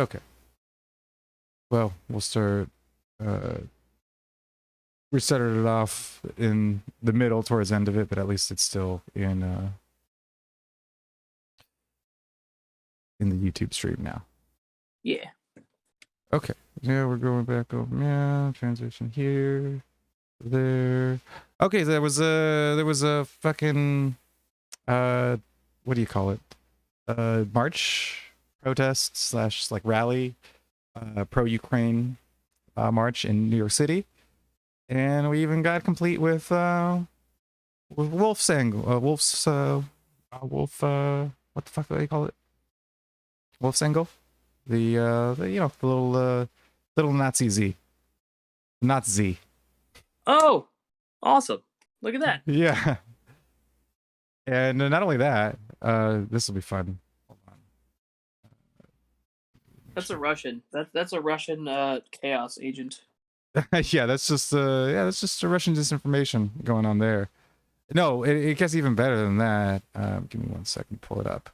Okay. Well, we'll start. We started it off in the middle, towards the end of it, but at least it's still in the YouTube stream now. Yeah. Okay. Yeah, we're going back over. Yeah, transition here, there. Okay, so there was a fucking what do you call it? March, protest slash like rally, pro-Ukraine march in New York City, and we even got complete with Wolf's angle, Wolf's Wolf. What the fuck do they call it? Wolf's angle, the you know, the little Nazi Z, Nazi. Oh, awesome! Look at that. Yeah. And not only that, this will be fun. Hold on. That's a Russian. That's a Russian chaos agent. Yeah, that's just a Russian disinformation going on there. No, it gets even better than that. Give me 1 second, pull it up.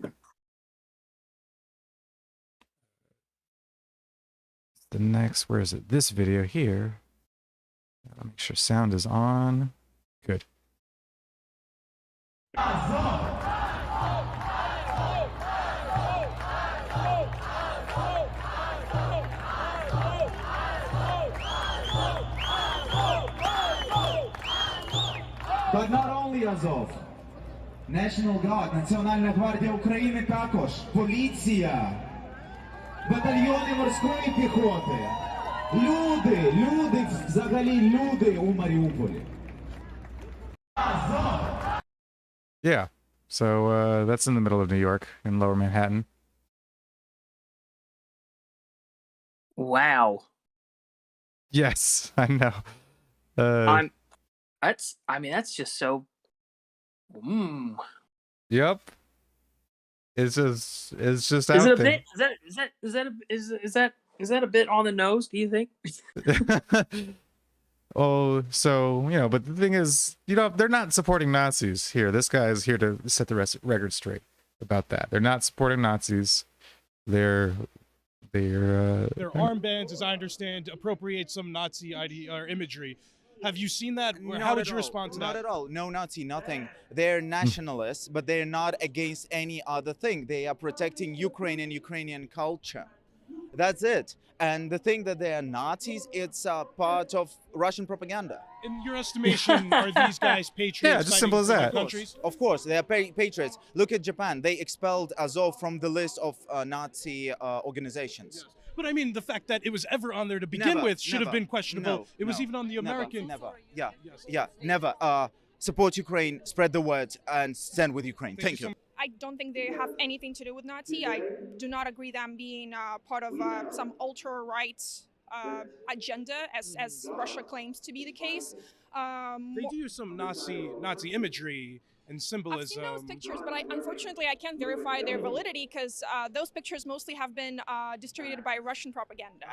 The next, where is it? This video here. I'll make sure sound is on. Good. But not only Azov. National Guard, Національна гвардія України також, поліція, батальйони морської піхоти. Люди, взагалі люди у Маріуполі. Yeah. So that's in the middle of New York, in Lower Manhattan. Wow. Yes, I know. That's just so. Yep. It's just Is out it a there. bit? Is that a bit on the nose? Do you think? Oh, so, you know, but the thing is, you know, they're not supporting Nazis here. This guy is here to set the record straight about that. They're not supporting Nazis. Their armbands, as I understand, appropriate some Nazi imagery. Have you seen that? How did you respond to that? Not at all. No Nazi, nothing. They're nationalists, but they're not against any other thing. They are protecting Ukraine and Ukrainian culture. That's it. And the thing that they are Nazis, it's a part of Russian propaganda. In your estimation, are these guys patriots? Yeah, just simple as that. Of course, they are patriots. Look at Japan. They expelled Azov from the list of Nazi organizations. Yes. But I mean, the fact that it was ever on there to begin with should have been questionable. No, it was even on the American. Never. Never. Support Ukraine, spread the word, and stand with Ukraine. Thank you. I don't think they have anything to do with Nazi. I do not agree them being part of some ultra-right agenda, as Russia claims to be the case. They do use some Nazi imagery and symbolism. I've seen those pictures, but unfortunately I can't verify their validity because those pictures mostly have been distributed by Russian propaganda.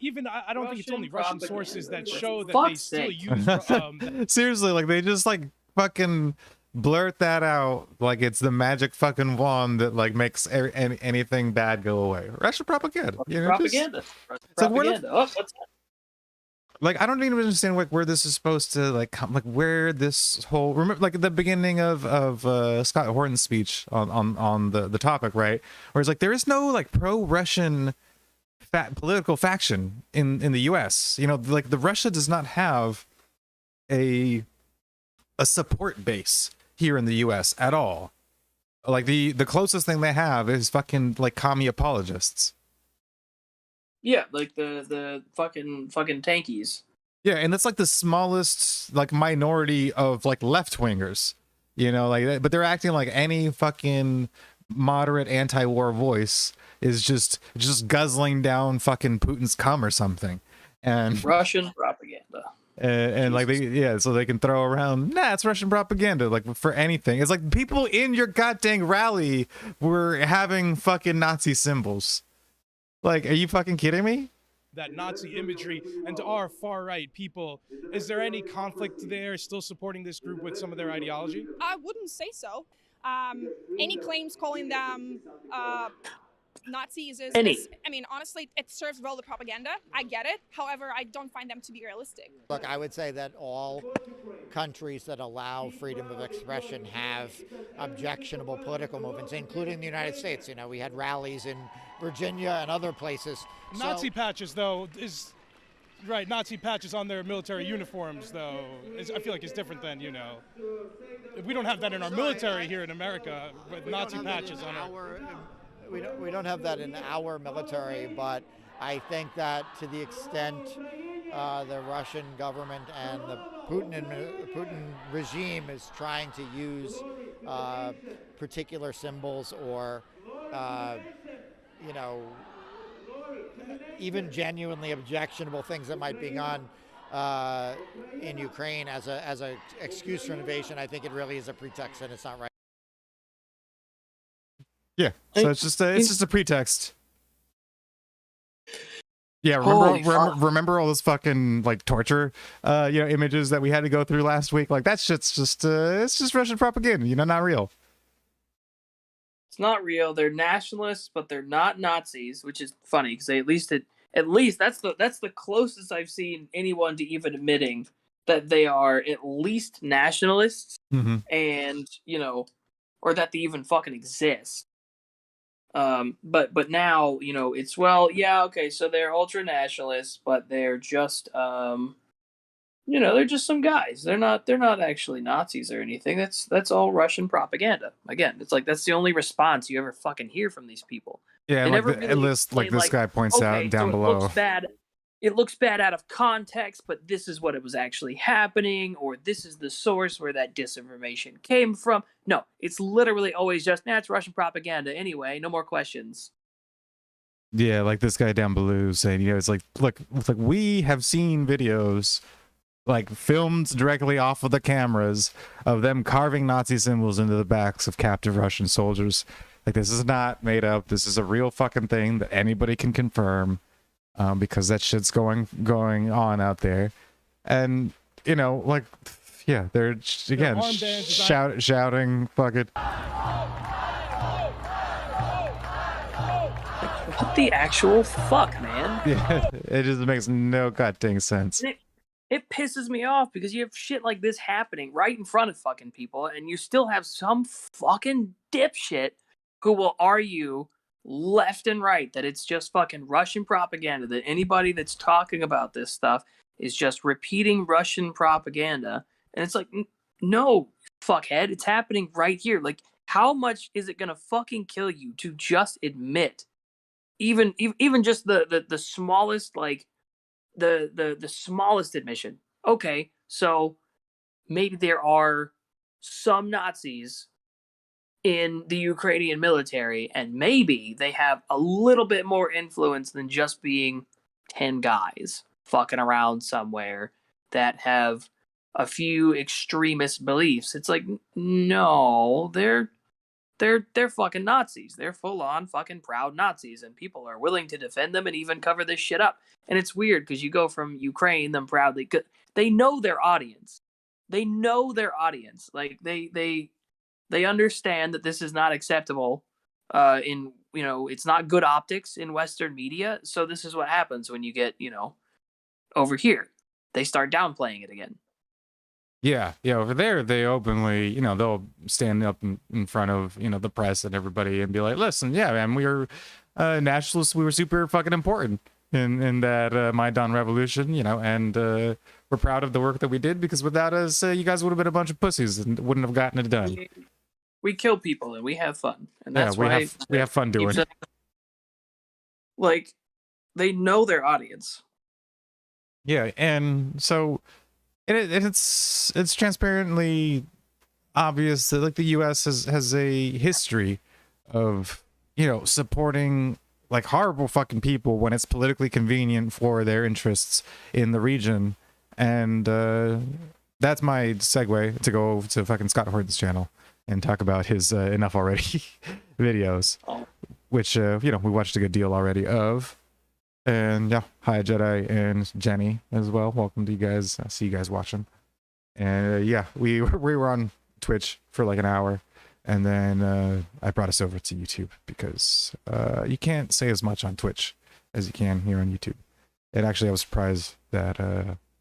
Even I don't think it's only Russian sources that show that they still use. Seriously, like they just like fucking blurt that out like it's the magic fucking wand that like makes anything bad go away. Russian propaganda. You know, propaganda. Propaganda. What's that? Like I don't even understand like where this is supposed to like come, like where this whole remember like at the beginning of Scott Horton's speech on the topic, right? Where it's like there is no like pro-Russian political faction in the U.S. You know, like the Russia does not have a support base here in the U.S. at all. Like the closest thing they have is fucking like commie apologists. Yeah, like the fucking tankies. Yeah, and that's like the smallest like minority of like left wingers, you know, like but they're acting like any fucking moderate anti-war voice is just guzzling down fucking Putin's cum or something, and Russian propaganda. And like so they can throw around, nah, it's Russian propaganda, like for anything. It's like people in your goddamn rally were having fucking Nazi symbols. Like, are you fucking kidding me? That Nazi imagery, and to our far right people, is there any conflict there still supporting this group with some of their ideology? I wouldn't say so. Any claims calling them Nazis is, Any. I mean, honestly, it serves well the propaganda. I get it. However, I don't find them to be realistic. Look, I would say that all countries that allow freedom of expression have objectionable political movements, including the United States. You know, we had rallies in Virginia and other places. Nazi patches, though, is right. Nazi patches on their military uniforms, though, I feel like it's different than, you know, we don't have that in our military here in America, with Nazi patches on our. We don't have that in our military, but I think that to the extent the Russian government and the Putin regime is trying to use particular symbols or, you know, even genuinely objectionable things that might be on in Ukraine as a excuse for invasion, I think it really is a pretext, and it's not right. Yeah, so it's just a pretext. Yeah, Holy remember all those fucking like torture, images that we had to go through last week? Like that shit's just it's just Russian propaganda, not real. It's not real. They're nationalists, but they're not Nazis, which is funny because they at least that's the closest I've seen anyone to even admitting that they are at least nationalists, and or that they even fucking exist. But now, it's, well, yeah, okay, so they're ultra nationalists, but they're just they're just some guys. They're not actually Nazis or anything. That's all Russian propaganda. Again, it's like that's the only response you ever fucking hear from these people. Yeah, They like never at really least like explain, this guy points out okay, down so below. It looks bad out of context, but this is what it was actually happening, or this is the source where that disinformation came from. No, it's literally always just, it's Russian propaganda anyway, no more questions. Yeah, like this guy down below saying, it's like, look, we have seen videos like filmed directly off of the cameras of them carving Nazi symbols into the backs of captive Russian soldiers. Like, this is not made up. This is a real fucking thing that anybody can confirm. Because that shit's going on out there, and they're again shouting fucking. What the actual fuck, man? Yeah, it just makes no goddamn sense. It pisses me off because you have shit like this happening right in front of fucking people, and you still have some fucking dipshit who will argue left and right that it's just fucking Russian propaganda, that anybody that's talking about this stuff is just repeating Russian propaganda. And it's like, no, fuckhead, it's happening right here. Like, how much is it gonna fucking kill you to just admit, even just the smallest, like the smallest admission? Okay, so maybe there are some Nazis in the Ukrainian military, and maybe they have a little bit more influence than just being 10 guys fucking around somewhere that have a few extremist beliefs. It's like, no, they're fucking Nazis. They're full on fucking proud Nazis, and people are willing to defend them and even cover this shit up. And it's weird because you go from Ukraine, them proudly, they know their audience. They know their audience. Like they understand that this is not acceptable it's not good optics in Western media. So this is what happens when you get, over here. They start downplaying it again. Yeah, over there, they openly, they'll stand up in front of, the press and everybody and be like, listen, yeah, man, we were nationalists. We were super fucking important in that Maidan revolution, and we're proud of the work that we did because without us, you guys would have been a bunch of pussies and wouldn't have gotten it done. We kill people and we have fun, and that's why we have fun doing it. Like, they know their audience. Yeah, and so it's transparently obvious that like the U.S. has a history of supporting like horrible fucking people when it's politically convenient for their interests in the region, and that's my segue to go to fucking Scott Horton's channel and talk about his Enough Already videos, which, we watched a good deal already of. And yeah, hi Jedi and Jenny as well. Welcome to you guys. I see you guys watching. And yeah, we were on Twitch for like an hour. And then I brought us over to YouTube because you can't say as much on Twitch as you can here on YouTube. And actually, I was surprised that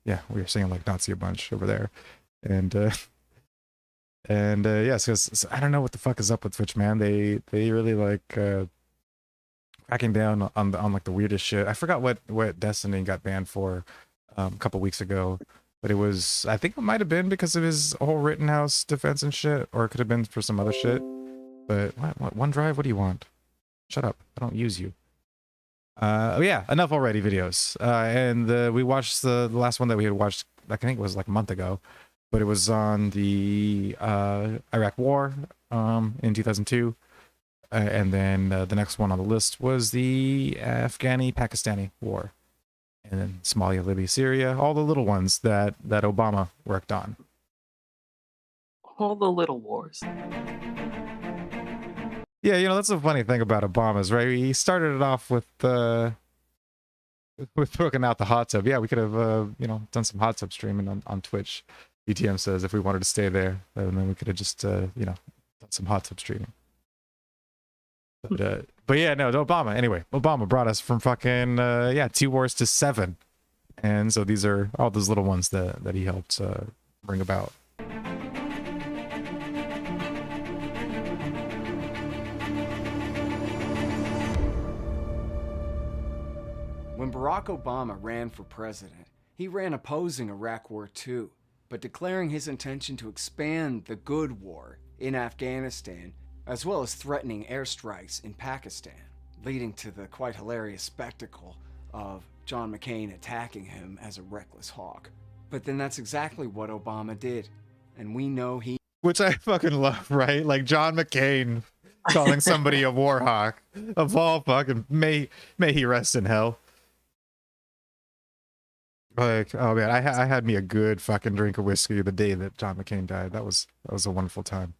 yeah, we were saying like Nazi a bunch over there, and yeah, so I don't know what the fuck is up with Twitch, man. They really like cracking down on like the weirdest shit. I forgot what Destiny got banned for a couple weeks ago, but it was, I think it might have been because of his whole Rittenhouse defense and shit, or it could have been for some other shit. But what OneDrive? What do you want? Shut up! I don't use you. Oh yeah, enough already videos. And we watched the last one that we had watched, I think it was like a month ago, but it was on the Iraq War in 2002. And then the next one on the list was the Afghani-Pakistani War. And then Somalia, Libya, Syria, all the little ones that Obama worked on. All the little wars. Yeah, you know, that's the funny thing about Obama's, right? He started it off with broken out the hot tub. Yeah, we could have, you know, done some hot tub streaming on Twitch. ETM says if we wanted to stay there, and then we could have just, you know, done some hot tub streaming. But yeah, no, Obama. Anyway, Obama brought us from fucking, yeah, 2 wars to 7. And so these are all those little ones that he helped bring about. When Barack Obama ran for president, he ran opposing Iraq War II, but declaring his intention to expand the good war in Afghanistan, as well as threatening airstrikes in Pakistan, leading to the quite hilarious spectacle of John McCain attacking him as a reckless hawk. But then that's exactly what Obama did, and we know he... Which I fucking love, right? Like John McCain calling somebody a war hawk. Of all fucking... May he rest in hell. Like, oh man, I had me a good fucking drink of whiskey the day that John McCain died. That was a wonderful time.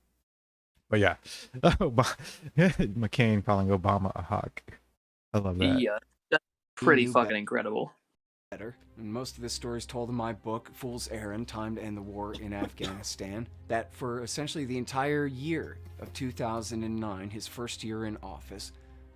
But yeah, McCain calling Obama a hawk. I love that. Yeah, that's pretty fucking incredible. Better, and most of this story is told in my book, Fool's Errand, Time to End the War in Afghanistan, that for essentially the entire year of 2009, his first year in office,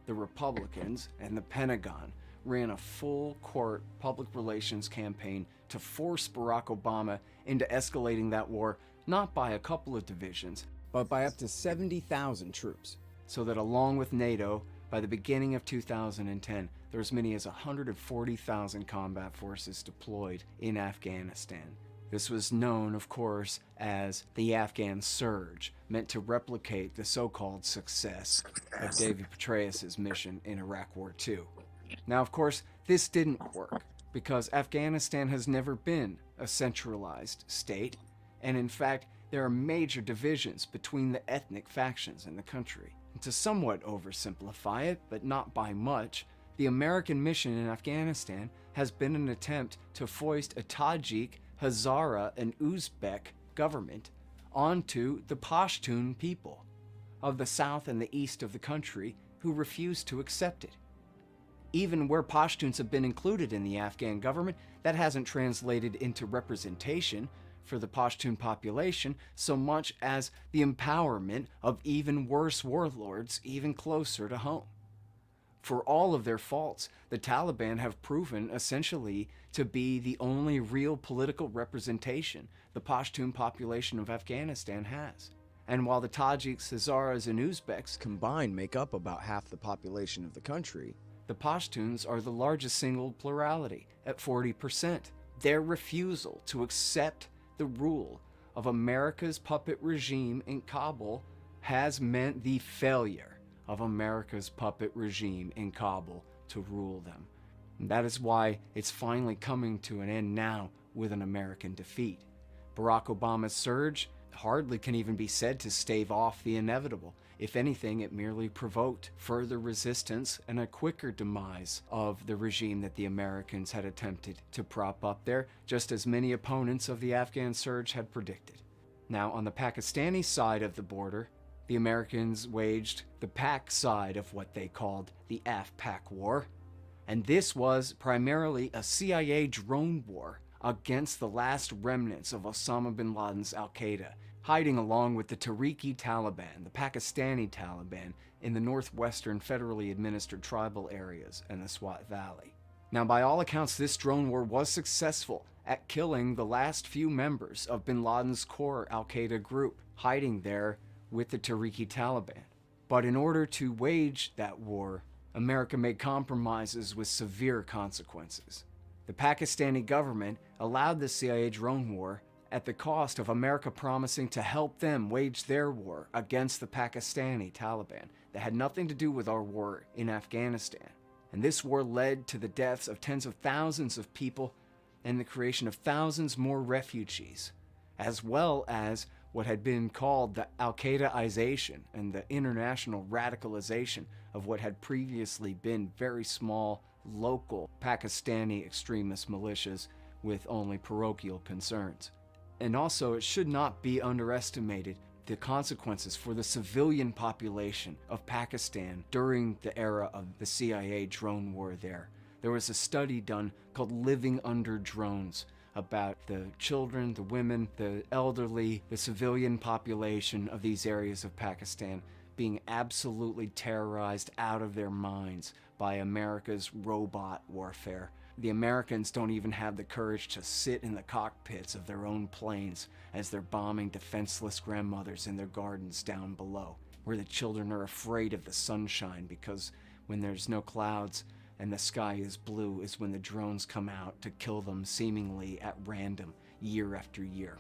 the Republicans and the Pentagon ran a full-court public relations campaign to force Barack Obama into escalating that war, not by a couple of divisions, but by up to 70,000 troops, so that along with NATO, by the beginning of 2010, there were as many as 140,000 combat forces deployed in Afghanistan. This was known, of course, as the Afghan Surge, meant to replicate the so-called success of David Petraeus' mission in Iraq War II. Now, of course, this didn't work, because Afghanistan has never been a centralized state, and in fact, there are major divisions between the ethnic factions in the country. And to somewhat oversimplify it, but not by much, the American mission in Afghanistan has been an attempt to foist a Tajik, Hazara, and Uzbek government onto the Pashtun people of the south and the east of the country who refuse to accept it. Even where Pashtuns have been included in the Afghan government, that hasn't translated into representation for the Pashtun population so much as the empowerment of even worse warlords even closer to home. For all of their faults, the Taliban have proven essentially to be the only real political representation the Pashtun population of Afghanistan has. And while the Tajiks, Hazaras, and Uzbeks combined make up about half the population of the country, the Pashtuns are the largest single plurality at 40%. Their refusal to accept the rule of America's puppet regime in Kabul has meant the failure of America's puppet regime in Kabul to rule them. And that is why it's finally coming to an end now with an American defeat. Barack Obama's surge hardly can even be said to stave off the inevitable. If anything, it merely provoked further resistance and a quicker demise of the regime that the Americans had attempted to prop up there, just as many opponents of the Afghan surge had predicted. Now, on the Pakistani side of the border, the Americans waged the Pak side of what they called the Af-Pak War, and this was primarily a CIA drone war against the last remnants of Osama bin Laden's al-Qaeda, hiding along with the Tariqi Taliban, the Pakistani Taliban, in the northwestern federally administered tribal areas and the Swat Valley. Now, by all accounts, this drone war was successful at killing the last few members of bin Laden's core al-Qaeda group, hiding there with the Tariqi Taliban. But in order to wage that war, America made compromises with severe consequences. The Pakistani government allowed the CIA drone war at the cost of America promising to help them wage their war against the Pakistani Taliban that had nothing to do with our war in Afghanistan. And this war led to the deaths of tens of thousands of people and the creation of thousands more refugees, as well as what had been called the al-Qaedaization and the international radicalization of what had previously been very small, local Pakistani extremist militias with only parochial concerns. And also, it should not be underestimated the consequences for the civilian population of Pakistan during the era of the CIA drone war there. There was a study done called Living Under Drones about the children, the women, the elderly, the civilian population of these areas of Pakistan being absolutely terrorized out of their minds by America's robot warfare. The Americans don't even have the courage to sit in the cockpits of their own planes as they're bombing defenseless grandmothers in their gardens down below, where the children are afraid of the sunshine because when there's no clouds and the sky is blue is when the drones come out to kill them seemingly at random year after year.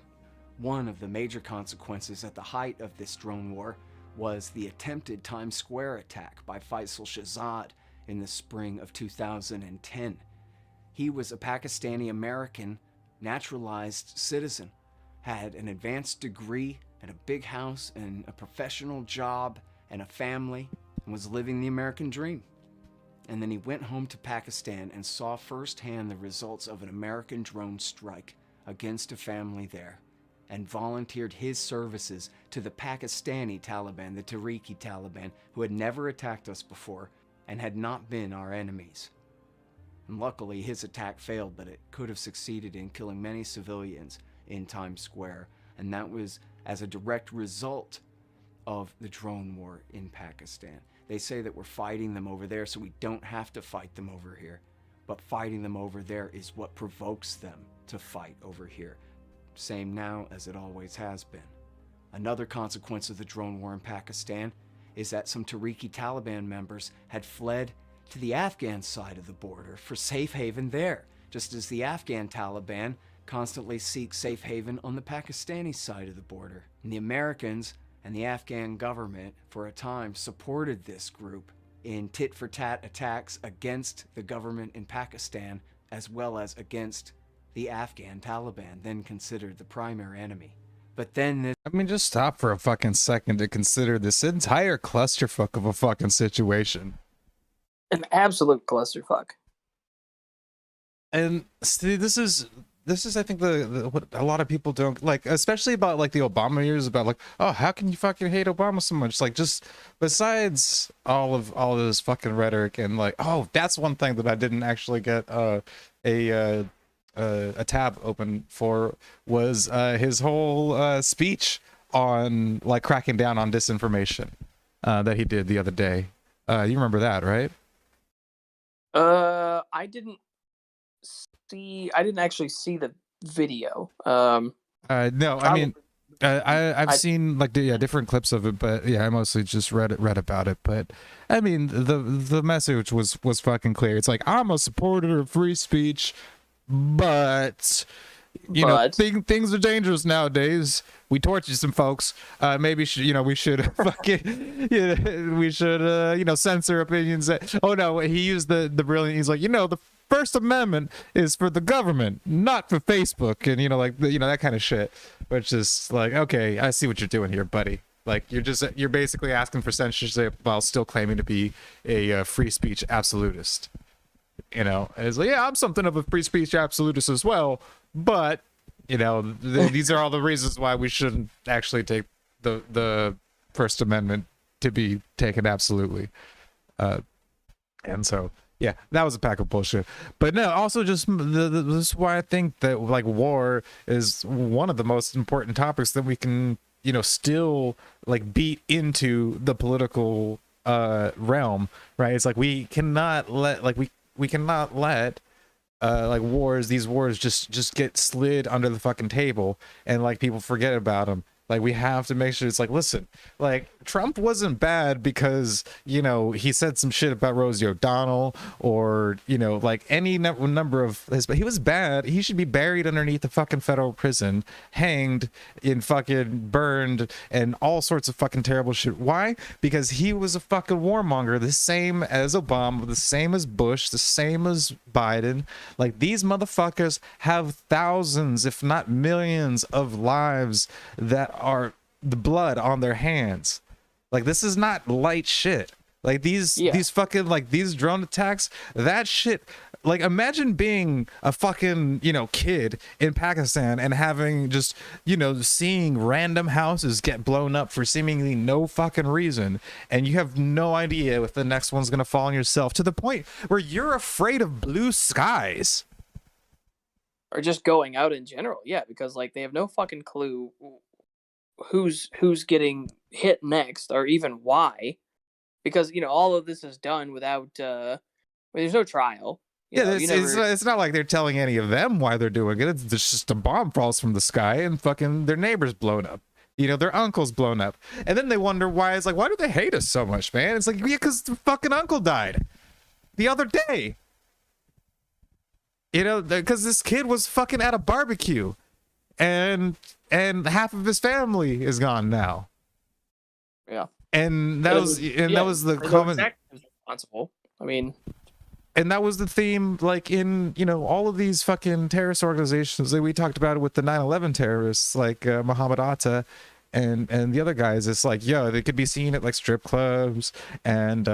One of the major consequences at the height of this drone war was the attempted Times Square attack by Faisal Shahzad in the spring of 2010. He was a Pakistani American, naturalized citizen, had an advanced degree and a big house and a professional job and a family, and was living the American dream. And then he went home to Pakistan and saw firsthand the results of an American drone strike against a family there, and volunteered his services to the Pakistani Taliban, the Tariqi Taliban, who had never attacked us before and had not been our enemies. And luckily, his attack failed, but it could have succeeded in killing many civilians in Times Square, and that was as a direct result of the drone war in Pakistan. They say that we're fighting them over there so we don't have to fight them over here, but fighting them over there is what provokes them to fight over here. Same now as it always has been. Another consequence of the drone war in Pakistan is that some Tariqi Taliban members had fled to the Afghan side of the border for safe haven there, just as the Afghan Taliban constantly seek safe haven on the Pakistani side of the border. And the Americans and the Afghan government, for a time, supported this group in tit-for-tat attacks against the government in Pakistan, as well as against the Afghan Taliban, then considered the primary enemy. But then this... I mean, just stop for a fucking second to consider this entire clusterfuck of a fucking situation. An absolute clusterfuck. And see, this is I think the what a lot of people don't like, especially about like the Obama years, about like, oh, how can you fucking hate Obama so much? Like, just besides all of this fucking rhetoric and like, oh, that's one thing that I didn't actually get a tab open for was his whole speech on like cracking down on disinformation that he did the other day. You remember that, right? I didn't actually see the video. No, I mean, I've seen like different clips of it, but yeah, I mostly just read about it. But I mean, the message was fucking clear. It's like, I'm a supporter of free speech, but you know, things are dangerous nowadays. We tortured some folks. Maybe we should fucking, we should censor opinions. Oh no, he used the brilliant. He's like, the First Amendment is for the government, not for Facebook, and that kind of shit. Which is like, okay, I see what you're doing here, buddy. Like, you're basically asking for censorship while still claiming to be a free speech absolutist. It's like, yeah, I'm something of a free speech absolutist as well, but these are all the reasons why we shouldn't actually take the First Amendment to be taken absolutely. And so, yeah, that was a pack of bullshit. But no, also just this is why I think that like war is one of the most important topics that we can still like beat into the political realm, right? It's like we cannot let like these wars just get slid under the fucking table and like people forget about them. Like we have to make sure it's like, listen, like Trump wasn't bad because, he said some shit about Rosie O'Donnell or, like any number of his, but he was bad. He should be buried underneath the fucking federal prison, hanged, in fucking burned and all sorts of fucking terrible shit. Why? Because he was a fucking warmonger, the same as Obama, the same as Bush, the same as Biden. Like these motherfuckers have thousands, if not millions of lives that are the blood on their hands. Like this is not light shit. Like these fucking, like these drone attacks, that shit. Like imagine being a fucking kid in Pakistan and having just seeing random houses get blown up for seemingly no fucking reason, and you have no idea if the next one's gonna fall on yourself, to the point where you're afraid of blue skies or just going out in general. Yeah, because like they have no fucking clue who's getting hit next or even why, because all of this is done without there's no trial. It's not like they're telling any of them why they're doing it. It's just a bomb falls from the sky and fucking their neighbor's blown up, their uncle's blown up, and then they wonder why. It's like, why do they hate us so much, man? It's like, yeah, because the fucking uncle died the other day, because this kid was fucking at a barbecue and half of his family is gone now. Yeah. And that was the comment. Responsible. I mean, and that was the theme, like in all of these fucking terrorist organizations that we talked about with the 9/11 terrorists, like Muhammad Atta and the other guys. It's like, they could be seen at like strip clubs and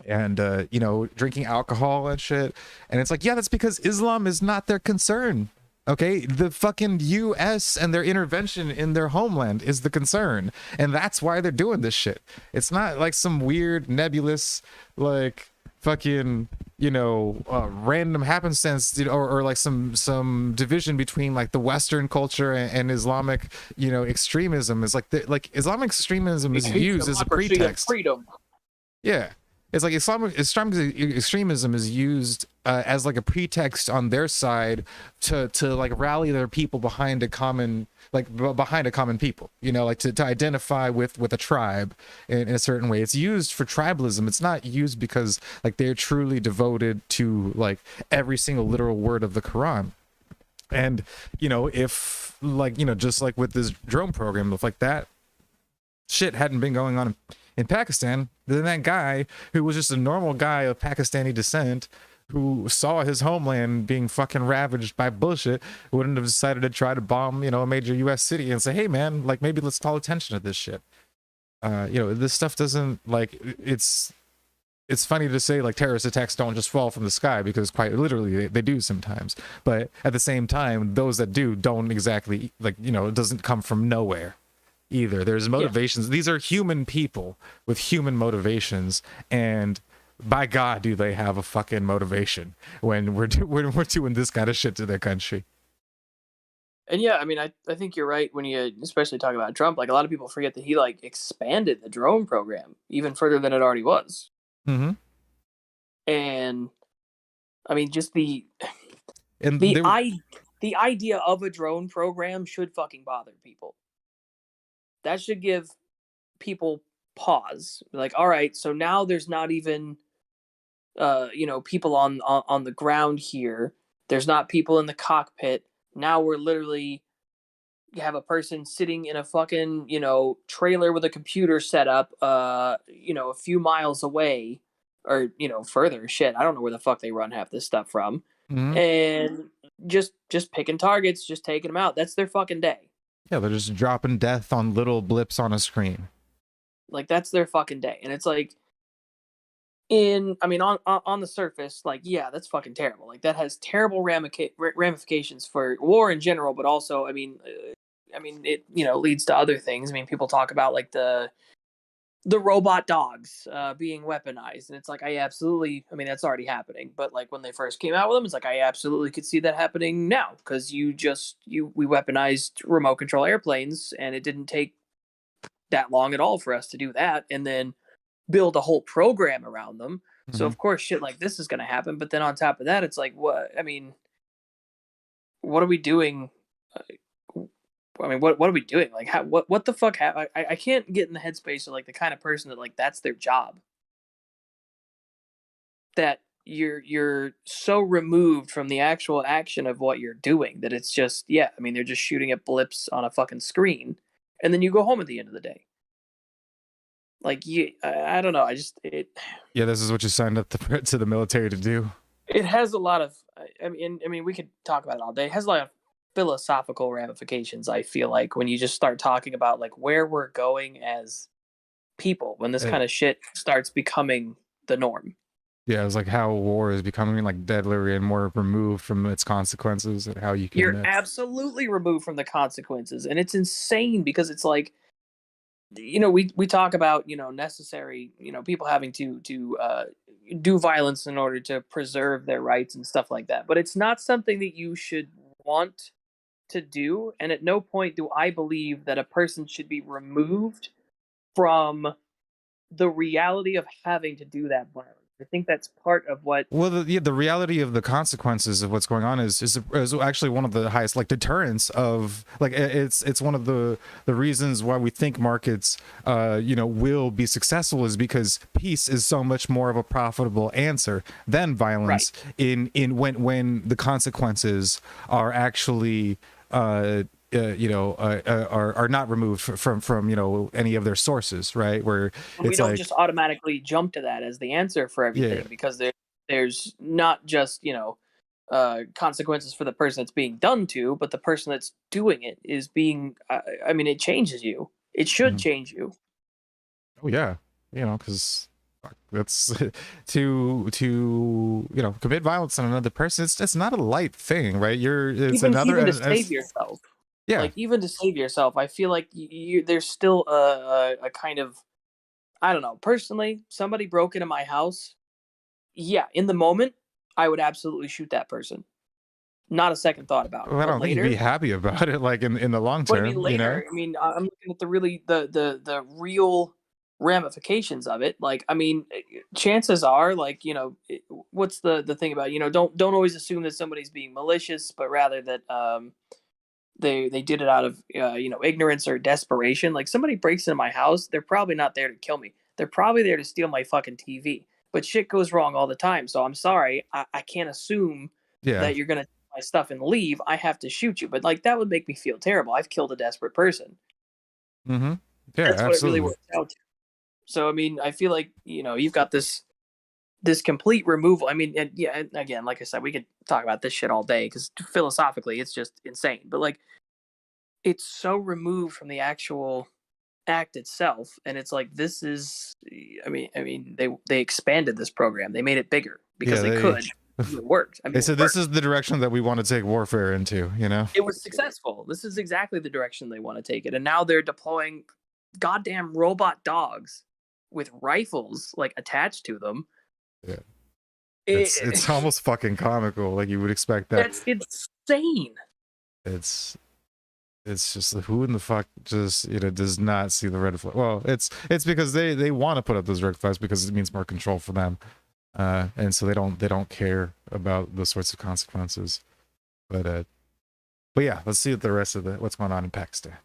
drinking alcohol and shit. And it's like, that's because Islam is not their concern. Okay, the fucking US and their intervention in their homeland is the concern, and that's why they're doing this shit. It's not like some weird nebulous like fucking random happenstance, or like some division between like the Western culture and Islamic extremism. Is like Islamic extremism is used as a pretext. Freedom. Yeah. It's like Islamic extremism is used as like a pretext on their side to like rally their people behind a common people, like to identify with a tribe in a certain way. It's used for tribalism. It's not used because like they're truly devoted to like every single literal word of the Quran. And if like just like with this drone program, if like that shit hadn't been going on in Pakistan, then that guy who was just a normal guy of Pakistani descent who saw his homeland being fucking ravaged by bullshit wouldn't have decided to try to bomb a major US city and say, hey man, like maybe let's call attention to this shit. This stuff doesn't, like, it's funny to say like terrorist attacks don't just fall from the sky, because quite literally they do sometimes, but at the same time those that do don't exactly, like, it doesn't come from nowhere either. There's motivations. These are human people with human motivations, and by God, do they have a fucking motivation when we're doing this kind of shit to their country. And I mean, I think you're right when you especially talk about Trump. Like a lot of people forget that he like expanded the drone program even further than it already was. Mm-hmm. And I mean, just the idea of a drone program should fucking bother people. That should give people pause. Like, all right, so now there's not even, people on the ground here. There's not people in the cockpit. Now we're literally have a person sitting in a fucking, trailer with a computer set up, a few miles away, or further. Shit, I don't know where the fuck they run half this stuff from, and just picking targets, just taking them out. That's their fucking day. Yeah, they're just dropping death on little blips on a screen. Like that's their fucking day, and it's like, on the surface, like, that's fucking terrible. Like that has terrible ramifications for war in general, but also, it leads to other things. I mean, people talk about like the the robot dogs being weaponized, and it's like I absolutely, I mean that's already happening, but like when they first came out with them, it's like I absolutely could see that happening now because we weaponized remote control airplanes, and it didn't take that long at all for us to do that, and then build a whole program around them. So Mhm. of course shit like this is going to happen, but then on top of that, it's like what I mean, what are we doing? I mean, what are we doing? Like, how what the fuck? I can't get in the headspace of like the kind of person that like that's their job. That you're so removed from the actual action of what you're doing that it's just yeah. I mean, they're just shooting at blips on a fucking screen, and then you go home at the end of the day. Like you, I don't know. I just Yeah, this is what you signed up to the military to do. it has a lot of. I mean, we could talk about it all day. It has a lot of philosophical ramifications. I feel like when you just start talking about like where we're going as people when this Uh, kind of shit starts becoming the norm. Yeah, it's like how war is becoming like deadlier and more removed from its consequences, and how you You're can. absolutely removed from the consequences, and it's insane because it's like, you know, we talk about necessary, people having to do violence in order to preserve their rights and stuff like that, but it's not something that you should want to do, and at no point do I believe that a person should be removed from the reality of having to do that violence. I think that's part of what. Well, the reality of the consequences of what's going on is actually one of the highest like deterrents of like it's one of the reasons why we think markets will be successful is because peace is so much more of a profitable answer than violence in when the consequences are actually are not removed from any of their sources, right? Where And we it's don't like just automatically jump to that as the answer for everything yeah. because there's not just consequences for the person that's being done to, but the person that's doing it is being. I mean, it changes you. It should Mhm. change you. Oh yeah, because that's to commit violence on another person. It's not a light thing, right? It's another Even to and save it's, yourself, yeah. like even to save yourself, I feel like there's still a kind of, I don't know. Personally, somebody broke into my house. Yeah, in the moment, I would absolutely shoot that person. Not a second thought about it. Well, I But don't think you'd be later, happy about it, like in the long but I mean, term, you know. later, I mean, I'm looking at the really the real ramifications of it. Like, I mean, chances are, like, what's the thing about don't always assume that somebody's being malicious, but rather that they did it out of ignorance or desperation. Like somebody breaks into my house, they're probably not there to kill me. They're probably there to steal my fucking TV. But shit goes wrong all the time. So I'm sorry, I can't assume Yeah. that you're gonna take my stuff and leave. I have to shoot you. But like that would make me feel terrible. I've killed a desperate person. Mm-hmm. Yeah, That's what it really absolutely. works out to. So I mean, I feel like you've got this complete removal. I mean, and yeah, and again, like I said, we could talk about this shit all day because philosophically, it's just insane. But like, it's so removed from the actual act itself, and it's like this is. I mean, they expanded this program. They made it bigger because Yeah, they could. It worked. I they mean, it said this worked. is the direction that we want to take warfare into, you know. It was successful. This is exactly the direction they want to take it, and now they're deploying goddamn robot dogs with rifles like attached to them. Yeah. It, It's almost fucking comical, like you would expect that. that's insane. It's just who in the fuck just does not see the red flag. Well, it's because they want to put up those red flags because it means more control for them, and so they don't care about those sorts of consequences. But yeah, let's see what the rest of what's going on in Pakistan.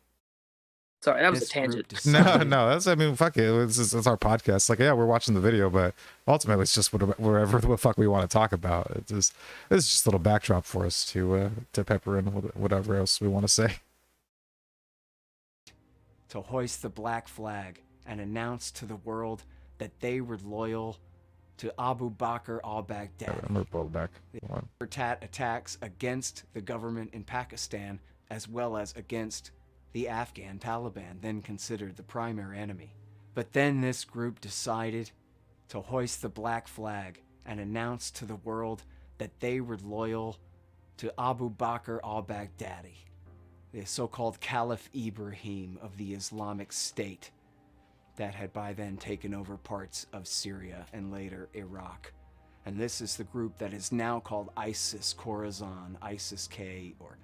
Sorry, that was a This group tangent. No, decided- that's, I mean, fuck it. It's our podcast. Like, yeah, we're watching the video, but ultimately it's just wherever the fuck we want to talk about. It's just a little backdrop for us to pepper in whatever else we want to say. to hoist the black flag and announce to the world that they were loyal to Abu Bakr al-Baghdadi. I'm gonna pull it back. Attacks against the government in Pakistan as well as against the Afghan Taliban, then considered the primary enemy. But then this group decided to hoist the black flag and announce to the world that they were loyal to Abu Bakr al-Baghdadi, the so-called Caliph Ibrahim of the Islamic State. that had by then taken over parts of Syria and later Iraq. And this is the group that is now called ISIS Khorasan, ISIS-K, or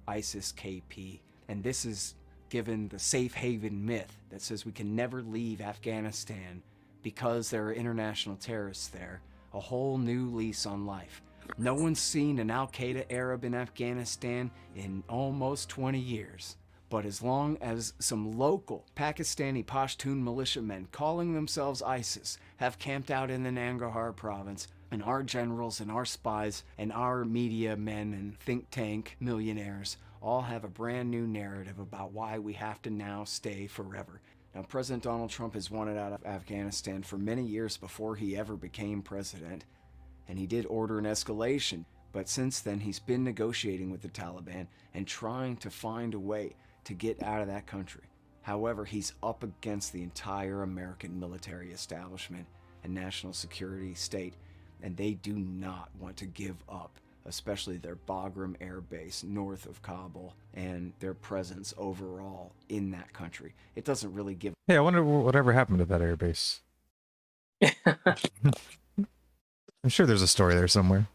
ISIS-KP. And this is given the safe haven myth that says we can never leave Afghanistan because there are international terrorists there, a whole new lease on life. No one's seen an Al-Qaeda Arab in Afghanistan in almost 20 years. But as long as some local Pakistani Pashtun militiamen calling themselves ISIS have camped out in the Nangarhar province, and our generals and our spies and our media men and think tank millionaires all have a brand new narrative about why we have to now stay forever. Now, President Donald Trump has wanted out of Afghanistan for many years before he ever became president, and he did order an escalation. But since then, he's been negotiating with the Taliban and trying to find a way to get out of that country. However, he's up against the entire American military establishment and national security state, and they do not want to give up, especially their Bagram Air Base north of Kabul and their presence overall in that country. It doesn't really give. Hey, I wonder whatever happened to that air base. I'm sure there's a story there somewhere.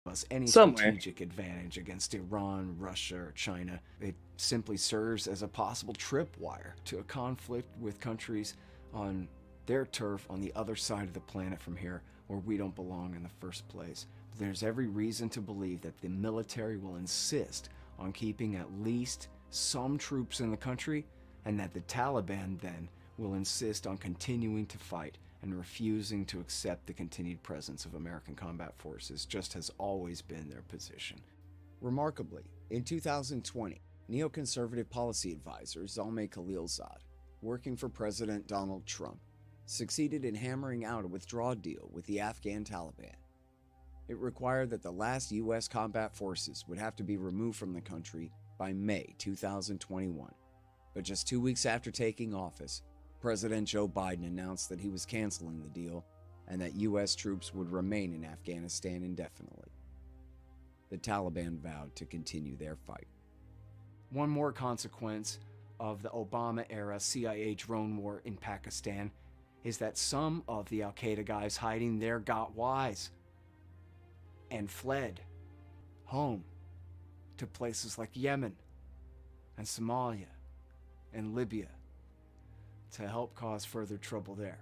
Us any Somewhere. strategic advantage against Iran, Russia, or China. It simply serves as a possible tripwire to a conflict with countries on their turf on the other side of the planet from here, where we don't belong in the first place. There's every reason to believe that the military will insist on keeping at least some troops in the country, and that the Taliban then will insist on continuing to fight and refusing to accept the continued presence of American combat forces, just has always been their position. Remarkably, in 2020, neoconservative policy advisor Zalmay Khalilzad, working for President Donald Trump, succeeded in hammering out a withdrawal deal with the Afghan Taliban. It required that the last U.S. combat forces would have to be removed from the country by May 2021. But just 2 weeks after taking office, President Joe Biden announced that he was canceling the deal and that U.S. troops would remain in Afghanistan indefinitely. The Taliban vowed to continue their fight. One more consequence of the Obama-era CIA drone war in Pakistan is that some of the Al-Qaeda guys hiding there got wise and fled home to places like Yemen and Somalia and Libya to help cause further trouble there.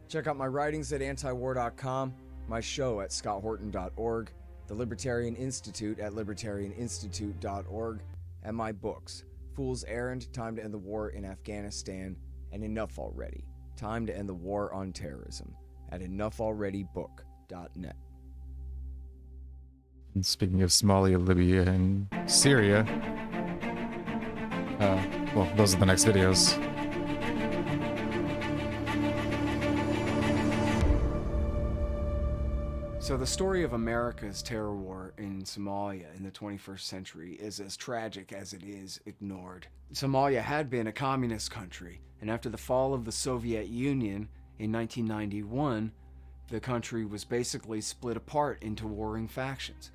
Check out my writings at antiwar.com, my show at scotthorton.org, the Libertarian Institute at libertarianinstitute.org, and my books, Fool's Errand, Time to End the War in Afghanistan, and Enough Already, Time to End the War on Terrorism, at enoughabreadybook.net. And speaking of Somalia, Libya, and Syria, well, those are the next videos. So the story of America's terror war in Somalia in the 21st century is as tragic as it is ignored. Somalia had been a communist country, and after the fall of the Soviet Union in 1991, the country was basically split apart into warring factions.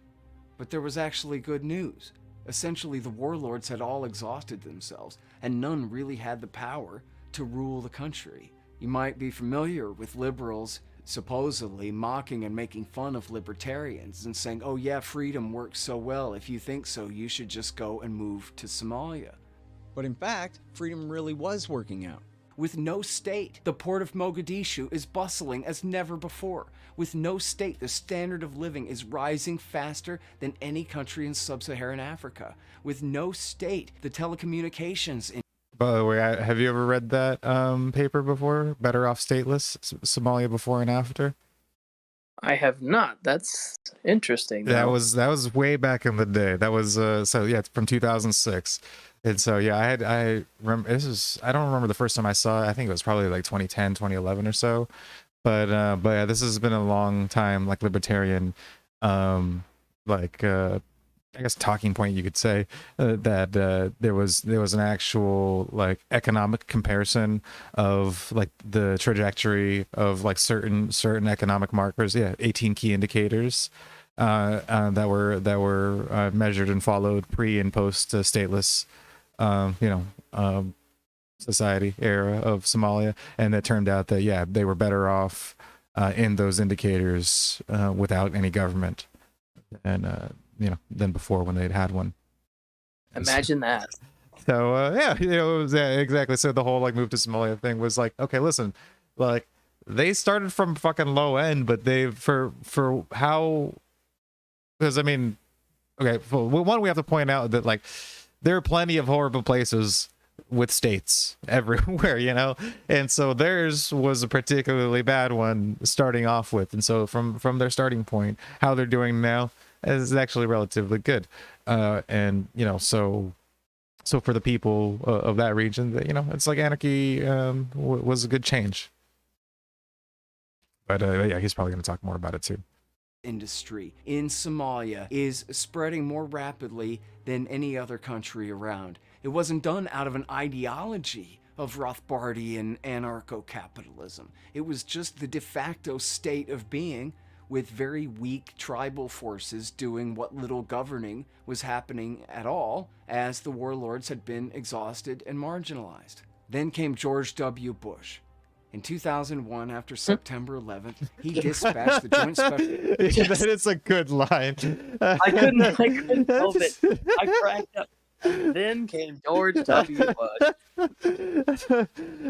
But there was actually good news. Essentially, the warlords had all exhausted themselves, and none really had the power to rule the country. You might be familiar with liberals supposedly mocking and making fun of libertarians and saying, oh yeah, freedom works so well. If you think so, you should just go and move to Somalia. But in fact, freedom really was working out. With no state, the port of Mogadishu is bustling as never before. With no state, the standard of living is rising faster than any country in sub-Saharan Africa. With no state, the telecommunications in By the way, have you ever read that paper before? Better Off Stateless, Somalia Before and After? I have not. That's interesting. That though. was way back in the day. That was so yeah, it's from 2006. And so yeah, I remember I don't remember the first time I saw it. I think it was probably like 2010, 2011 or so. But yeah, this has been a long time like libertarian I guess talking point you could say that there was an actual like economic comparison of like the trajectory of like certain economic markers, 18 key indicators that were measured and followed pre and post stateless society era of Somalia, and it turned out that yeah, they were better off in those indicators without any government, and than before when they'd had one. Imagine that. So yeah, it was, exactly. So the whole like move to Somalia thing was like, okay, listen, like they started from fucking low end, but they for how, because I mean, okay, for one, we have to point out that like there are plenty of horrible places with states everywhere, and so theirs was a particularly bad one starting off with, and so from their starting point, how they're doing now is actually relatively good, and so for the people of that region, it's like anarchy was a good change. But yeah, he's probably going to talk more about it too. Industry in Somalia is spreading more rapidly than any other country around. It wasn't done out of an ideology of Rothbardian anarcho-capitalism. It was just the de facto state of being, with very weak tribal forces doing what little governing was happening at all, as the warlords had been exhausted and marginalized. Then came George W. Bush. In 2001, after September 11th, he dispatched the Joint Special... That is a good line. I couldn't help it. I cracked up. Then came George W. Bush.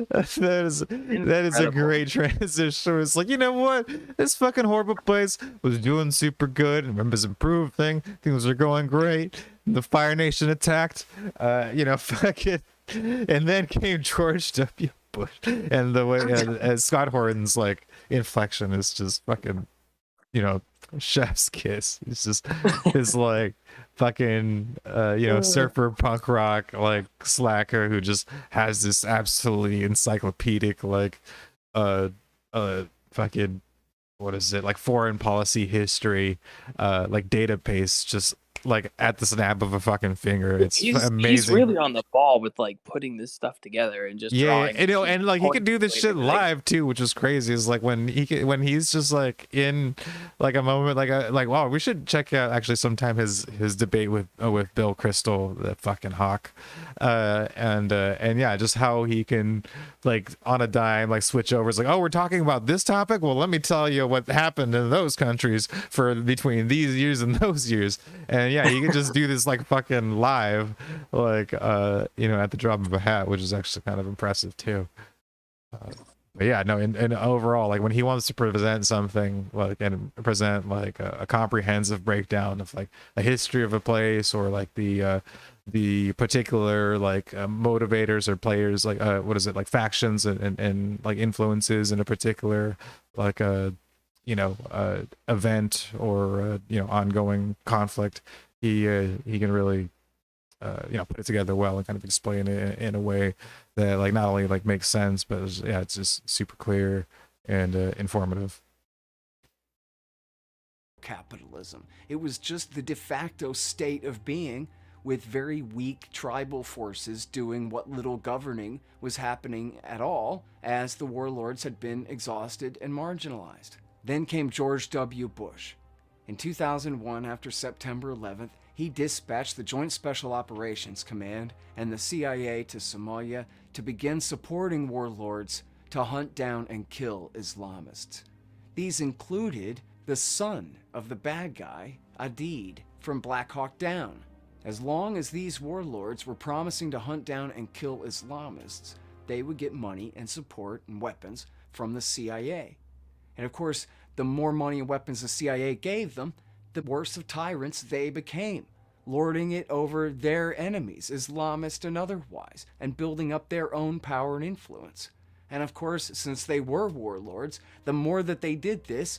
that is a great transition. It's like, you know what? This fucking horrible place was doing super good. Remember's improved thing. Things are going great. The Fire Nation attacked. Fucking. And then came George W. Bush. And the way as Scott Horton's like inflection is just fucking, chef's kiss. It's just his like fucking surfer punk rock like slacker who just has this absolutely encyclopedic like fucking, what is it, like foreign policy history like database, just like at the snap of a fucking finger. It's amazing. He's really on the ball with like putting this stuff together and just drawing. And like he can do this shit live too, which is crazy. Is like when he's just like in like a moment, like wow, we should check out actually sometime his debate with Bill Kristol, the fucking hawk, and yeah, just how he can like on a dime like switch over. It's like, oh, we're talking about this topic. Well, let me tell you what happened in those countries for between these years and those years. And yeah, you can just do this like fucking live, like at the drop of a hat, which is actually kind of impressive too. But yeah, no, and overall, like when he wants to present something like and present like a comprehensive breakdown of like a history of a place or like the particular like motivators or players, like what is it, like factions and like influences in a particular like event or ongoing conflict, he can really put it together well and kind of explain it in a way that like not only like makes sense, but it's just super clear and informative. Capitalism. It was just the de facto state of being, with very weak tribal forces doing what little governing was happening at all, as the warlords had been exhausted and marginalized. Then came George W. Bush. In 2001, after September 11th, he dispatched the Joint Special Operations Command and the CIA to Somalia to begin supporting warlords to hunt down and kill Islamists. These included the son of the bad guy, Adid, from Black Hawk Down. As long as these warlords were promising to hunt down and kill Islamists, they would get money and support and weapons from the CIA. And of course, the more money and weapons the CIA gave them, the worse of tyrants they became, lording it over their enemies, Islamist and otherwise, and building up their own power and influence. And of course, since they were warlords, the more that they did this,